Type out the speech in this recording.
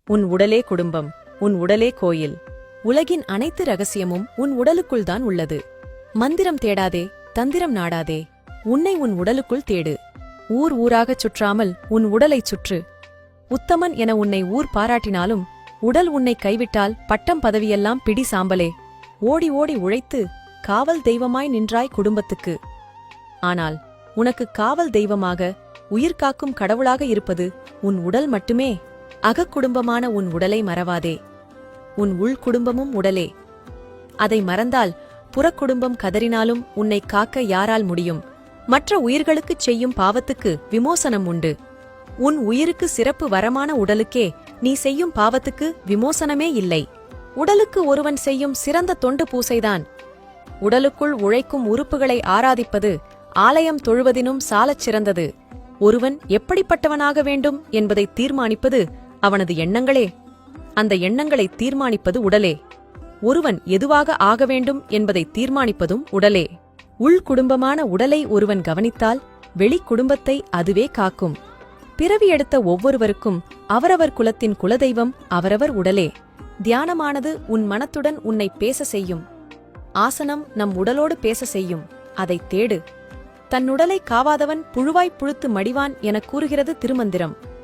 உன் உடலே குடும்பம், உன் உடலே கோயில். உலகின் அனைத்து ரகசியமும் உன் உடலுக்குள்தான் உள்ளது. மந்திரம் தேடாதே, தந்திரம் நாடாதே, உன்னை உன் உடலுக்குள் தேடு. ஊர் ஊராகச் சுற்றாமல் உன் உடலைச் சுற்று. உத்தமன் என உன்னை ஊர் பாராட்டினாலும் உடல் உன்னை கைவிட்டால் பட்டம் பதவியெல்லாம் பிடி சாம்பலே. ஓடி ஓடி உழைத்து காவல் தெய்வமாய் நின்றாய் குடும்பத்துக்கு. ஆனால் உனக்கு காவல் தெய்வமாக உயிர்காக்கும் கடவுளாக இருப்பது உன் உடல் மட்டுமே. அகக்குடும்பமான உன் உடலை மறவாதே. உன் உள்குடும்பமும் உடலே. அதை மறந்தால் புறக்குடும்பம் கதறினாலும் உன்னை காக்க யாரால் முடியும்? மற்ற உயிர்களுக்குச் செய்யும் பாவத்துக்கு விமோசனம் உண்டு. உன் உயிருக்கு சிறப்பு வரமான உடலுக்கே நீ செய்யும் பாவத்துக்கு விமோசனமே இல்லை. உடலுக்கு ஒருவன் செய்யும் சிறந்த தொண்டு பூசைதான். உடலுக்குள் உழைக்கும் உறுப்புகளை ஆராதிப்பது ஆலயம் தொழுவதினும் சாலச் சிறந்தது. ஒருவன் எப்படிப்பட்டவனாக வேண்டும் என்பதை தீர்மானிப்பது அவனது எண்ணங்களே. அந்த எண்ணங்களை தீர்மானிப்பது உடலே. ஒருவன் எதுவாக ஆக வேண்டும் என்பதை தீர்மானிப்பதும் உடலே. உள்குடும்பமான உடலை ஒருவன் கவனித்தால் வெளிக்குடும்பத்தை அதுவே காக்கும். பிறவி எடுத்த ஒவ்வொருவருக்கும் அவரவர் குலத்தின் குலதெய்வம் அவரவர் உடலே. தியானமானது உன் மனத்துடன் உன்னை பேச செய்யும். ஆசனம் நம் உடலோடு பேச செய்யும். அதைத் தேடு. தன்னுடலை காவாதவன் புழுவாய்ப் புழுத்து மடிவான் எனக் கூறுகிறது திருமந்திரம்.